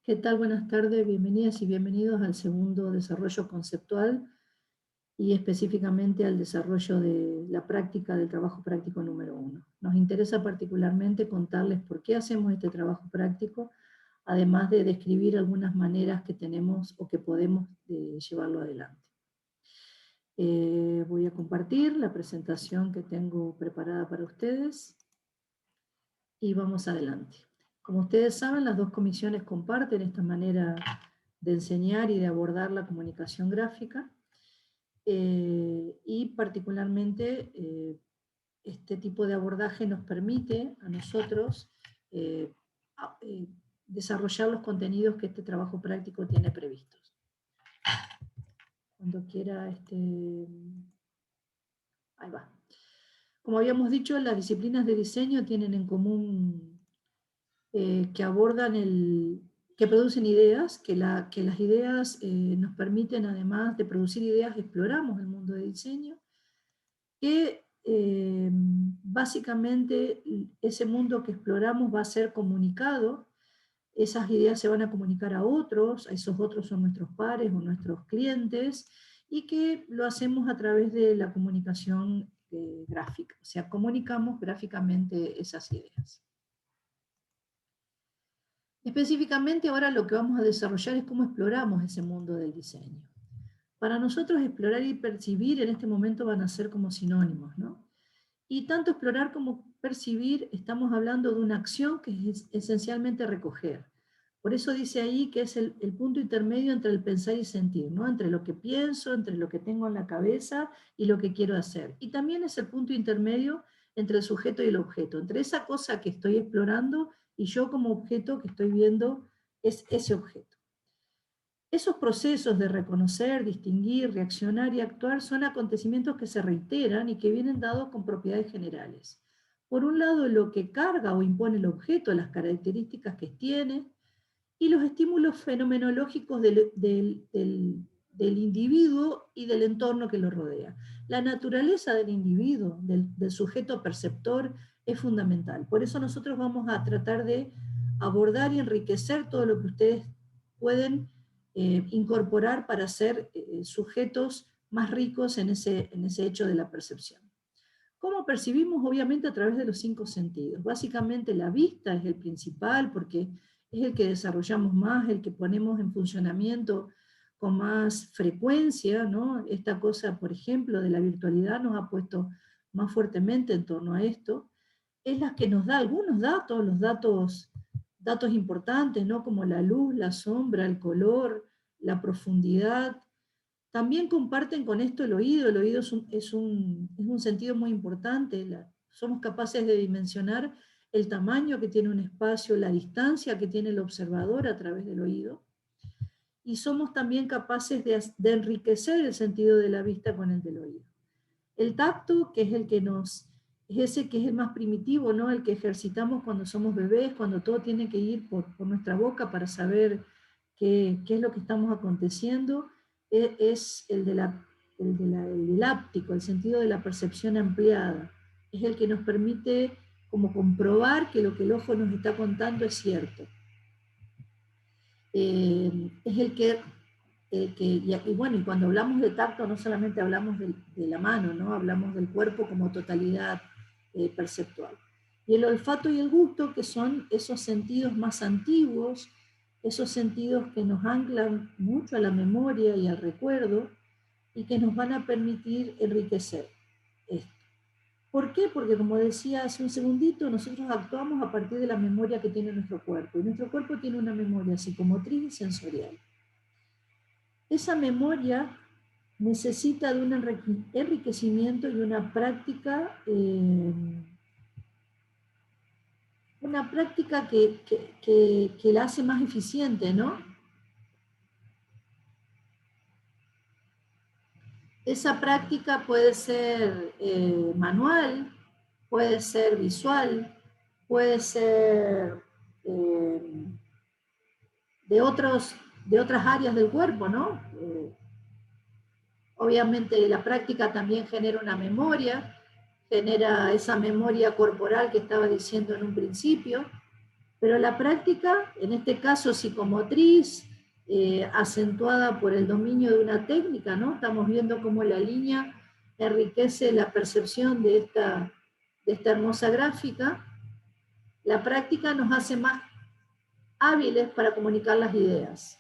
¿Qué tal? Buenas tardes, bienvenidas y bienvenidos al segundo desarrollo conceptual y específicamente al desarrollo de la práctica del trabajo práctico número 1. Nos interesa particularmente contarles por qué hacemos este trabajo práctico, además de describir algunas maneras que tenemos o que podemos llevarlo adelante. Voy a compartir la presentación que tengo preparada para ustedes y vamos adelante. Como ustedes saben, las dos comisiones comparten esta manera de enseñar y de abordar la comunicación gráfica, y particularmente este tipo de abordaje nos permite a nosotros eh, desarrollar los contenidos que este trabajo práctico tiene previstos. Cuando quiera, ahí va. Como habíamos dicho, las disciplinas de diseño tienen en común que abordan que producen ideas, que las ideas nos permiten, además de producir ideas, exploramos el mundo de diseño, que básicamente ese mundo que exploramos va a ser comunicado, esas ideas se van a comunicar a otros, a esos otros son nuestros pares o nuestros clientes, y que lo hacemos a través de la comunicación gráfica, o sea, comunicamos gráficamente esas ideas. Específicamente ahora lo que vamos a desarrollar es cómo exploramos ese mundo del diseño. Para nosotros explorar y percibir en este momento van a ser como sinónimos, ¿no? Y tanto explorar como percibir estamos hablando de una acción que es esencialmente recoger. Por eso dice ahí que es el punto intermedio entre el pensar y sentir, ¿no? Entre lo que pienso, entre lo que tengo en la cabeza y lo que quiero hacer. Y también es el punto intermedio entre el sujeto y el objeto, entre esa cosa que estoy explorando y yo como objeto que estoy viendo es ese objeto. Esos procesos de reconocer, distinguir, reaccionar y actuar son acontecimientos que se reiteran y que vienen dados con propiedades generales. Por un lado, lo que carga o impone el objeto, las características que tiene, y los estímulos fenomenológicos del individuo y del entorno que lo rodea. La naturaleza del individuo, del sujeto perceptor, es fundamental. Por eso nosotros vamos a tratar de abordar y enriquecer todo lo que ustedes pueden incorporar para ser sujetos más ricos en ese hecho de la percepción. ¿Cómo percibimos? Obviamente a través de los 5 sentidos. Básicamente la vista es el principal porque es el que desarrollamos más, el que ponemos en funcionamiento con más frecuencia, ¿no? Esta cosa, por ejemplo, de la virtualidad nos ha puesto más fuertemente en torno a esto. Es la que nos da algunos datos, los datos importantes, ¿no? Como la luz, la sombra, el color, la profundidad. También comparten con esto el oído es un sentido muy importante, somos capaces de dimensionar el tamaño que tiene un espacio, la distancia que tiene el observador a través del oído, y somos también capaces de enriquecer el sentido de la vista con el del oído. El tacto, que es es ese que es el más primitivo, ¿no? El que ejercitamos cuando somos bebés, cuando todo tiene que ir por nuestra boca para saber qué es lo que estamos aconteciendo, es el áptico, el sentido de la percepción ampliada. Es el que nos permite como comprobar que lo que el ojo nos está contando es cierto. Es y bueno, y cuando hablamos de tacto no solamente hablamos de la mano, ¿no? Hablamos del cuerpo como totalidad perceptual. Y el olfato y el gusto, que son esos sentidos más antiguos, esos sentidos que nos anclan mucho a la memoria y al recuerdo, y que nos van a permitir enriquecer esto. ¿Por qué? Porque como decía hace un segundito, nosotros actuamos a partir de la memoria que tiene nuestro cuerpo, y nuestro cuerpo tiene una memoria psicomotriz y sensorial. Esa memoria necesita de un enriquecimiento y una práctica que la hace más eficiente, ¿no? Esa práctica puede ser manual, puede ser visual, puede ser eh, de otras áreas del cuerpo, ¿no? Obviamente la práctica también genera una memoria, genera esa memoria corporal que estaba diciendo en un principio, Pero la práctica, en este caso psicomotriz, acentuada por el dominio de una técnica, ¿no? Estamos viendo cómo la línea enriquece la percepción de esta hermosa gráfica. La práctica nos hace más hábiles para comunicar las ideas.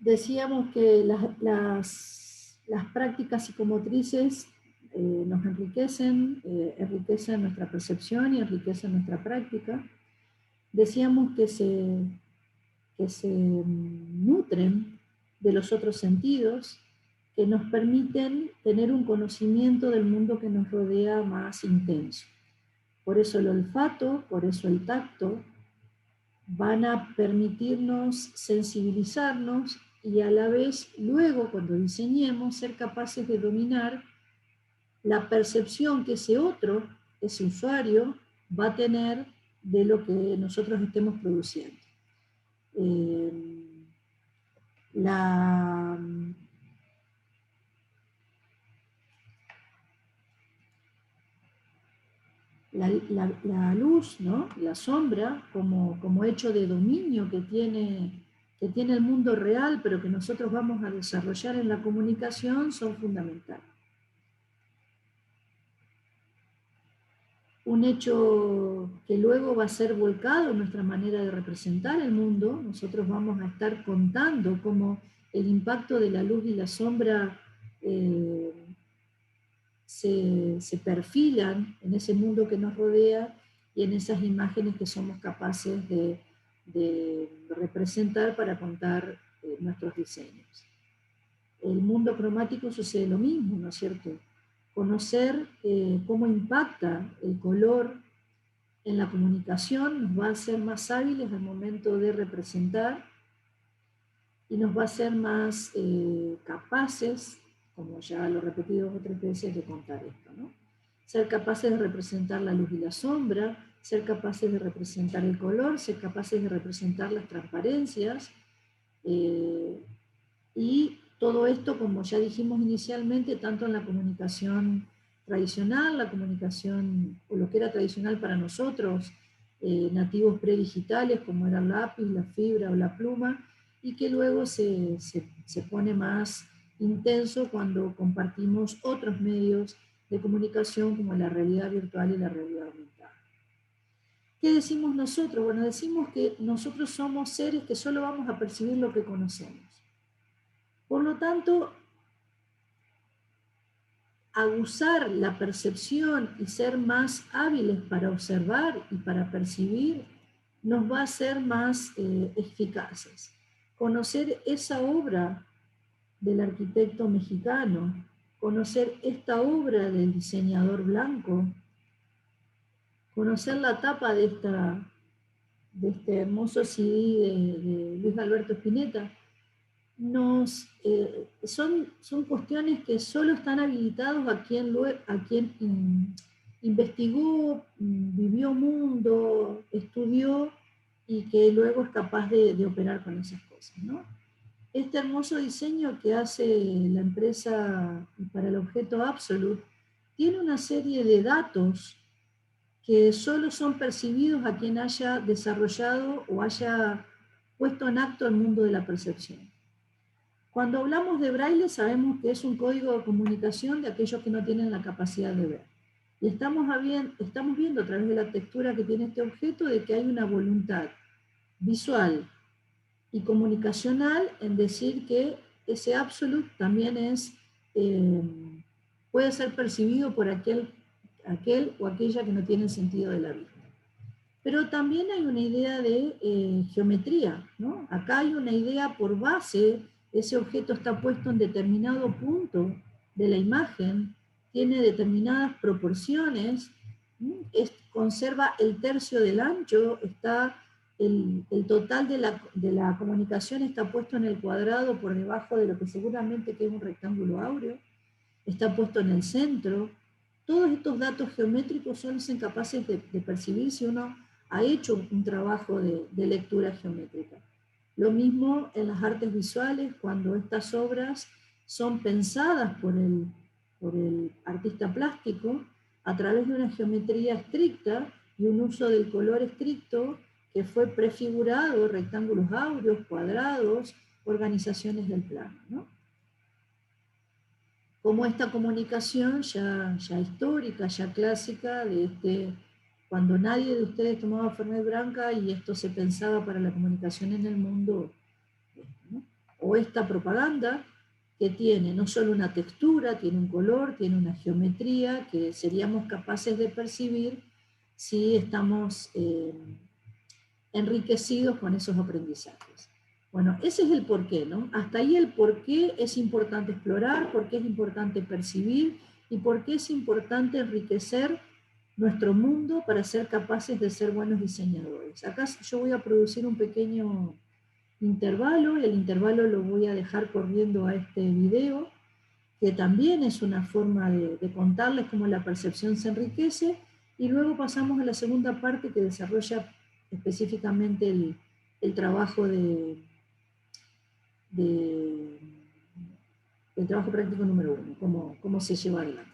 Decíamos que las prácticas psicomotrices nos enriquecen nuestra percepción y enriquecen nuestra práctica. Decíamos que se nutren de los otros sentidos, que nos permiten tener un conocimiento del mundo que nos rodea más intenso. Por eso el olfato, por eso el tacto, van a permitirnos sensibilizarnos y a la vez, luego, cuando diseñemos, ser capaces de dominar la percepción que ese otro, ese usuario, va a tener de lo que nosotros estemos produciendo. La luz, ¿no? La sombra, como hecho de dominio que tiene el mundo real, pero que nosotros vamos a desarrollar en la comunicación, son fundamentales. Un hecho que luego va a ser volcado en nuestra manera de representar el mundo. Nosotros vamos a estar contando cómo el impacto de la luz y la sombra se perfilan en ese mundo que nos rodea y en esas imágenes que somos capaces de representar para contar nuestros diseños. El mundo cromático sucede lo mismo, ¿no es cierto? Conocer cómo impacta el color en la comunicación nos va a hacer más hábiles al momento de representar y nos va a hacer más capaces, como ya lo he repetido otras veces, de contar esto, ¿no? Ser capaces de representar la luz y la sombra, ser capaces de representar el color, ser capaces de representar las transparencias, y todo esto, como ya dijimos inicialmente, tanto en la comunicación tradicional, la comunicación, o lo que era tradicional para nosotros, nativos predigitales, como era el lápiz, la fibra o la pluma, y que luego se pone más intenso cuando compartimos otros medios de comunicación como la realidad virtual y la realidad aumentada. ¿Qué decimos nosotros? Bueno, decimos que nosotros somos seres que solo vamos a percibir lo que conocemos. Por lo tanto, aguzar la percepción y ser más hábiles para observar y para percibir nos va a hacer más eficaces. Conocer esa obra del arquitecto mexicano, conocer esta obra del diseñador blanco, conocer la tapa de este hermoso CD de Luis Alberto Spinetta, son cuestiones que solo están habilitados a quien investigó, vivió mundo, estudió y que luego es capaz de operar con esas cosas, ¿no? Este hermoso diseño que hace la empresa para el objeto Absolute tiene una serie de datos que solo son percibidos a quien haya desarrollado o haya puesto en acto el mundo de la percepción. Cuando hablamos de braille sabemos que es un código de comunicación de aquellos que no tienen la capacidad de ver. Y estamos viendo a través de la textura que tiene este objeto de que hay una voluntad visual y comunicacional en decir que ese absolute también es, puede ser percibido por aquel o aquella que no tiene el sentido de la vista. Pero también hay una idea de geometría, ¿no? Acá hay una idea por base, ese objeto está puesto en determinado punto de la imagen, tiene determinadas proporciones, conserva el tercio del ancho, está el total de la comunicación está puesto en el cuadrado por debajo de lo que seguramente que es un rectángulo áureo, está puesto en el centro. Todos estos datos geométricos son capaces de percibir si uno ha hecho un trabajo de lectura geométrica. Lo mismo en las artes visuales, cuando estas obras son pensadas por el artista plástico a través de una geometría estricta y un uso del color estricto que fue prefigurado, rectángulos áureos, cuadrados, organizaciones del plano, ¿no? Como esta comunicación ya histórica, ya clásica, cuando nadie de ustedes tomaba Fernet Branca y esto se pensaba para la comunicación en el mundo, ¿no? O esta propaganda que tiene no solo una textura, tiene un color, tiene una geometría que seríamos capaces de percibir si estamos enriquecidos con esos aprendizajes. Bueno, ese es el porqué, ¿no? Hasta ahí el porqué es importante explorar, por qué es importante percibir y por qué es importante enriquecer nuestro mundo para ser capaces de ser buenos diseñadores. Acá yo voy a producir un pequeño intervalo y el intervalo lo voy a dejar corriendo a este video, que también es una forma de contarles cómo la percepción se enriquece, y luego pasamos a la segunda parte que desarrolla específicamente el trabajo de, el trabajo práctico número 1, cómo se lleva adelante.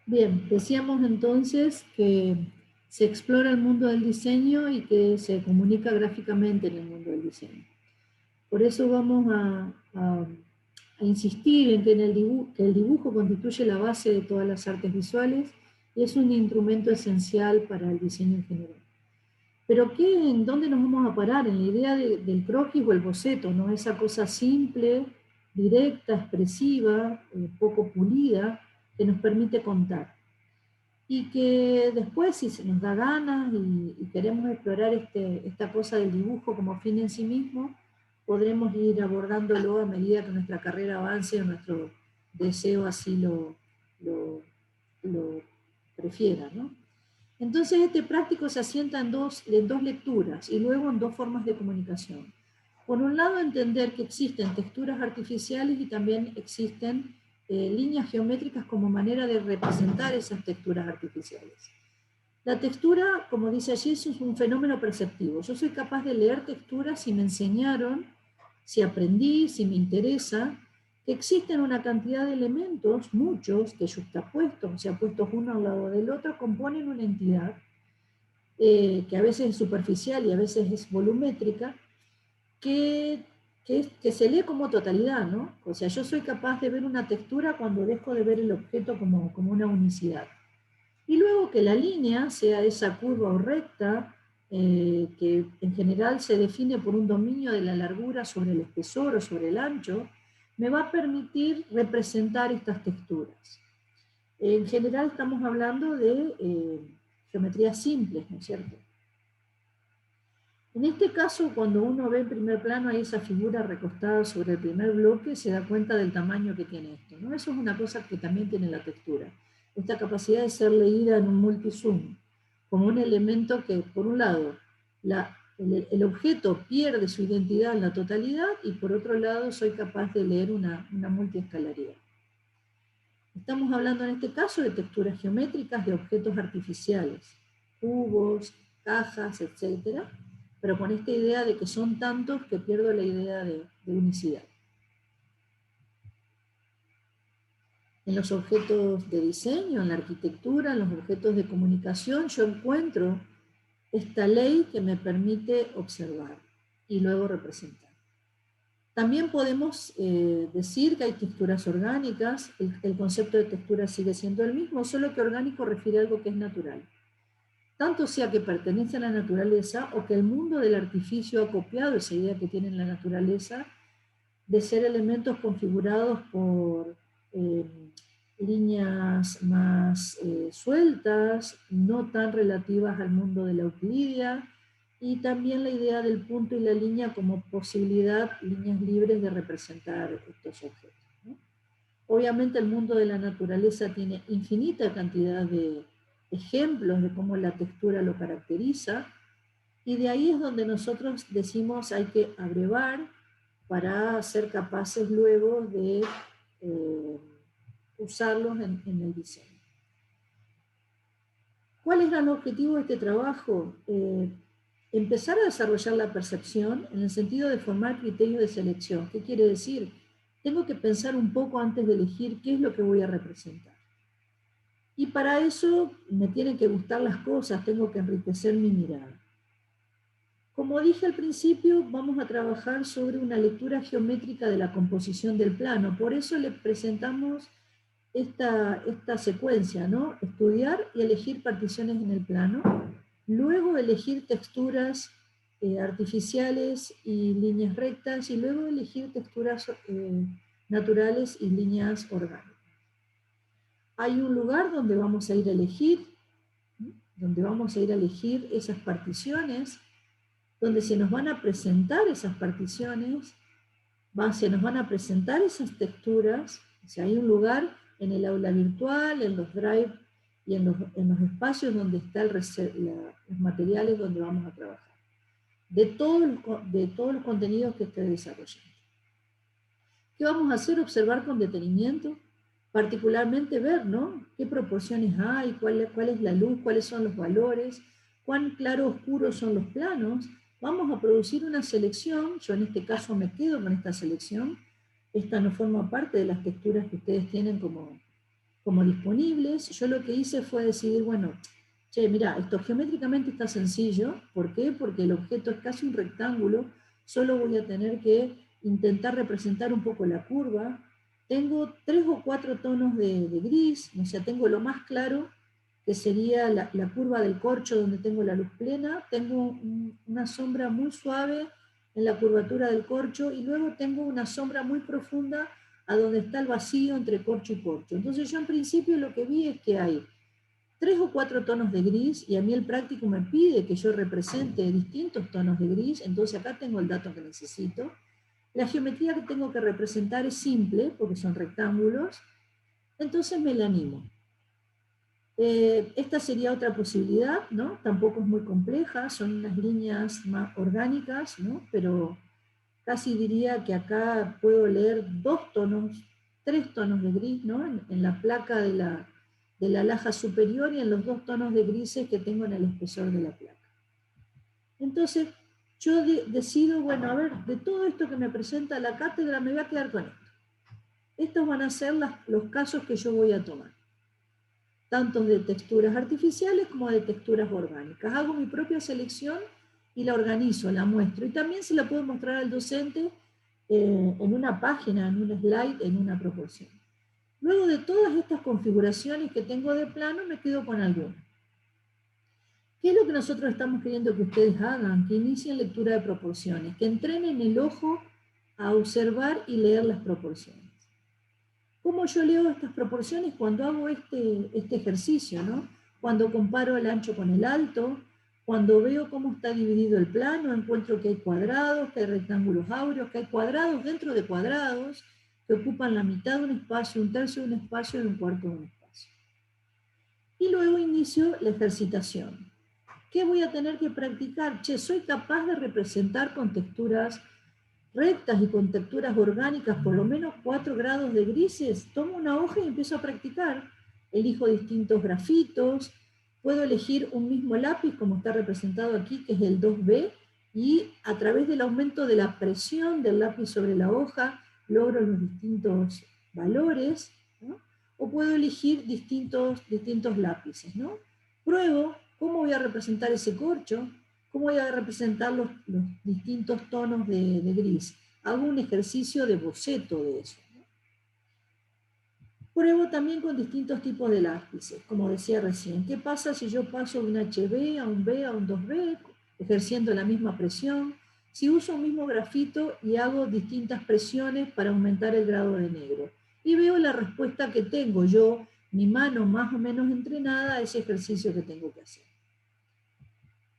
Bien, decíamos entonces que se explora el mundo del diseño y que se comunica gráficamente en el mundo del diseño. Por eso vamos a insistir en que, que el dibujo constituye la base de todas las artes visuales y es un instrumento esencial para el diseño en general. Pero ¿en dónde nos vamos a parar? En la idea del croquis o el boceto, ¿no? Esa cosa simple, directa, expresiva, poco pulida, que nos permite contar. Y que después, si se nos da ganas y queremos explorar esta cosa del dibujo como fin en sí mismo, podremos ir abordándolo a medida que nuestra carrera avance o nuestro deseo así lo prefiera, ¿no? Entonces este práctico se asienta en dos lecturas y luego en dos formas de comunicación. Por un lado, entender que existen texturas artificiales y también existen líneas geométricas como manera de representar esas texturas artificiales. La textura, como dice allí, es un fenómeno perceptivo. Yo soy capaz de leer texturas si me enseñaron, si aprendí, si me interesa, que existen una cantidad de elementos, muchos, que juxtapuestos, o sea, puestos uno al lado del otro, componen una entidad que a veces es superficial y a veces es volumétrica, que se lee como totalidad, ¿no? O sea, yo soy capaz de ver una textura cuando dejo de ver el objeto como una unicidad. Y luego que la línea sea esa curva o recta, que en general se define por un dominio de la largura sobre el espesor o sobre el ancho, me va a permitir representar estas texturas. En general estamos hablando de geometrías simples, ¿no es cierto? En este caso, cuando uno ve en primer plano ahí esa figura recostada sobre el primer bloque, se da cuenta del tamaño que tiene esto, ¿no? Eso es una cosa que también tiene la textura. Esta capacidad de ser leída en un multizoom, como un elemento que, por un lado, el objeto pierde su identidad en la totalidad y por otro lado soy capaz de leer una multiescalaridad. Estamos hablando en este caso de texturas geométricas de objetos artificiales, cubos, cajas, etc., pero con esta idea de que son tantos que pierdo la idea de unicidad. En los objetos de diseño, en la arquitectura, en los objetos de comunicación, yo encuentro esta ley que me permite observar y luego representar. También podemos decir que hay texturas orgánicas, el concepto de textura sigue siendo el mismo, solo que orgánico refiere a algo que es natural. Tanto sea que pertenece a la naturaleza o que el mundo del artificio ha copiado esa idea que tiene la naturaleza de ser elementos configurados por líneas más sueltas, no tan relativas al mundo de la Euclidia, y también la idea del punto y la línea como posibilidad, líneas libres de representar estos objetos, ¿no? Obviamente el mundo de la naturaleza tiene infinita cantidad de ejemplos de cómo la textura lo caracteriza, y de ahí es donde nosotros decimos hay que abrevar para ser capaces luego de usarlos en el diseño. ¿Cuál es el objetivo de este trabajo? Empezar a desarrollar la percepción en el sentido de formar criterios de selección. ¿Qué quiere decir? Tengo que pensar un poco antes de elegir qué es lo que voy a representar. Y para eso me tienen que gustar las cosas, tengo que enriquecer mi mirada. Como dije al principio, vamos a trabajar sobre una lectura geométrica de la composición del plano. Por eso le presentamos esta secuencia, ¿no? Estudiar y elegir particiones en el plano, luego elegir texturas artificiales y líneas rectas, y luego elegir texturas naturales y líneas orgánicas. Hay un lugar donde vamos a ir a elegir, esas particiones, donde se nos van a presentar esas particiones, se nos van a presentar esas texturas. O sea, hay un lugar en el aula virtual, en los drive y en los espacios donde están los materiales donde vamos a trabajar, de todos los contenidos que esté desarrollando. ¿Qué vamos a hacer? Observar con detenimiento, particularmente ver, ¿no?, qué proporciones hay, cuál es la luz, cuáles son los valores, cuán claro o oscuros son los planos. Vamos a producir una selección. Yo en este caso me quedo con esta selección. Esta no forma parte de las texturas que ustedes tienen como disponibles. Yo lo que hice fue decidir, bueno, che, mirá, esto geométricamente está sencillo. ¿Por qué? Porque el objeto es casi un rectángulo, solo voy a tener que intentar representar un poco la curva. Tengo 3 o 4 tonos de gris, o sea, tengo lo más claro, que sería la curva del corcho donde tengo la luz plena, tengo una sombra muy suave en la curvatura del corcho, y luego tengo una sombra muy profunda a donde está el vacío entre corcho y corcho. Entonces yo en principio lo que vi es que hay 3 o 4 tonos de gris, y a mí el práctico me pide que yo represente distintos tonos de gris, entonces acá tengo el dato que necesito. La geometría que tengo que representar es simple, porque son rectángulos, entonces me la animo. Esta sería otra posibilidad, ¿no? Tampoco es muy compleja, son unas líneas más orgánicas, ¿no? Pero casi diría que acá puedo leer 2 tonos, 3 tonos de gris, ¿no? En la placa de la laja superior y en los 2 tonos de grises que tengo en el espesor de la placa. Entonces, yo decido, bueno, a ver, de todo esto que me presenta la cátedra, me voy a quedar con esto. Estos van a ser los casos que yo voy a tomar, tanto de texturas artificiales como de texturas orgánicas. Hago mi propia selección y la organizo, la muestro. Y también se la puedo mostrar al docente en una página, en un slide, en una proporción. Luego de todas estas configuraciones que tengo de plano, me quedo con alguna. ¿Qué es lo que nosotros estamos queriendo que ustedes hagan? Que inicien lectura de proporciones, que entrenen el ojo a observar y leer las proporciones. ¿Cómo yo leo estas proporciones? Cuando hago este ejercicio, ¿no? Cuando comparo el ancho con el alto, cuando veo cómo está dividido el plano, encuentro que hay cuadrados, que hay rectángulos áureos, que hay cuadrados dentro de cuadrados, que ocupan la mitad de un espacio, un tercio de un espacio y un cuarto de un espacio. Y luego inicio la ejercitación. ¿Qué voy a tener que practicar? Che, soy capaz de representar con texturas rectas y con texturas orgánicas por lo menos 4 grados de grises. Tomo una hoja y empiezo a practicar. Elijo distintos grafitos. Puedo elegir un mismo lápiz, como está representado aquí, que es el 2B, y a través del aumento de la presión del lápiz sobre la hoja, logro los distintos valores, ¿no? O puedo elegir distintos lápices, ¿no? Pruebo cómo voy a representar ese corcho, cómo voy a representar los distintos tonos de gris. Hago un ejercicio de boceto de eso, ¿no? Pruebo también con distintos tipos de lápices, como decía recién. ¿Qué pasa si yo paso de un HB a un B a un 2B, ejerciendo la misma presión? Si uso un mismo grafito y hago distintas presiones para aumentar el grado de negro. Y veo la respuesta que tengo yo, mi mano más o menos entrenada a ese ejercicio que tengo que hacer.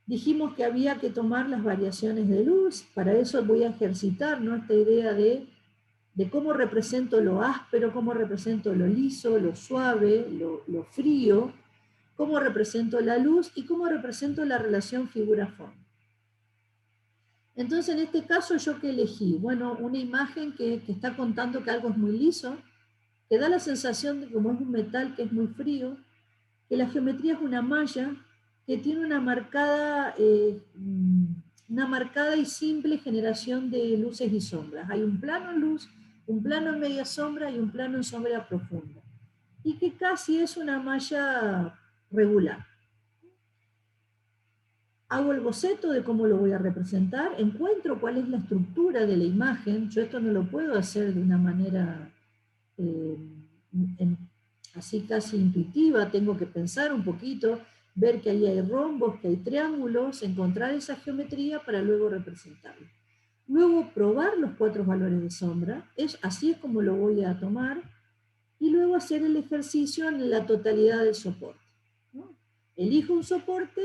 Dijimos que había que tomar las variaciones de luz. Para eso voy a ejercitar, ¿no?, esta idea de cómo represento lo áspero, cómo represento lo liso, lo suave, lo frío, cómo represento la luz y cómo represento la relación figura-fondo. Entonces, en este caso, ¿yo qué elegí? Bueno, una imagen que está contando que algo es muy liso, que da la sensación de, como es un metal que es muy frío, que la geometría es una malla que tiene una marcada y simple generación de luces y sombras. Hay un plano en luz, un plano en media sombra y un plano en sombra profunda. Y que casi es una malla regular. Hago el boceto de cómo lo voy a representar, encuentro cuál es la estructura de la imagen. Yo esto no lo puedo hacer de una manera así casi intuitiva, tengo que pensar un poquito, ver que ahí hay rombos, que hay triángulos, encontrar esa geometría para luego representarlo. Luego probar los 4 valores de sombra, así es como lo voy a tomar, y luego hacer el ejercicio en la totalidad del soporte, ¿no? Elijo un soporte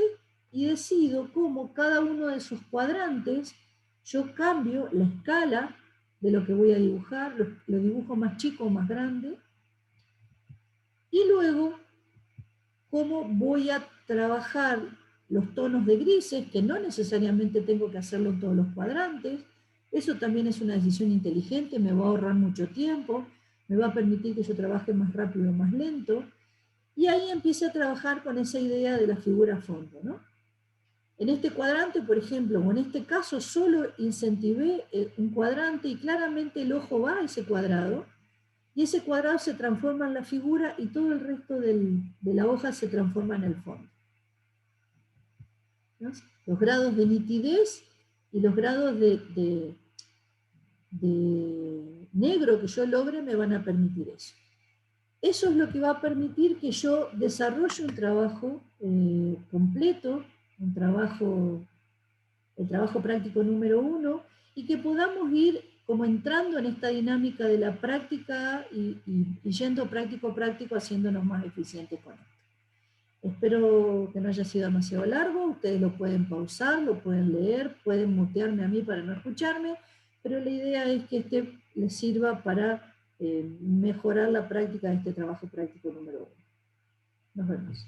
y decido cómo cada uno de esos cuadrantes yo cambio la escala de lo que voy a dibujar, lo dibujo más chico o más grande, y luego cómo voy a trabajar los tonos de grises, que no necesariamente tengo que hacerlo en todos los cuadrantes. Eso también es una decisión inteligente, me va a ahorrar mucho tiempo, me va a permitir que yo trabaje más rápido o más lento, y ahí empiezo a trabajar con esa idea de la figura fondo, ¿no? En este cuadrante, por ejemplo, o en este caso, solo incentivé un cuadrante y claramente el ojo va a ese cuadrado, y ese cuadrado se transforma en la figura y todo el resto de la hoja se transforma en el fondo. ¿no? Los grados de nitidez y los grados de negro que yo logre me van a permitir eso. Eso es lo que va a permitir que yo desarrolle un trabajo completo, el trabajo práctico número 1, y que podamos ir como entrando en esta dinámica de la práctica y yendo práctico a práctico, haciéndonos más eficientes con esto. Espero que no haya sido demasiado largo, ustedes lo pueden pausar, lo pueden leer, pueden mutearme a mí para no escucharme, pero la idea es que este les sirva para mejorar la práctica de este trabajo práctico número 1. Nos vemos.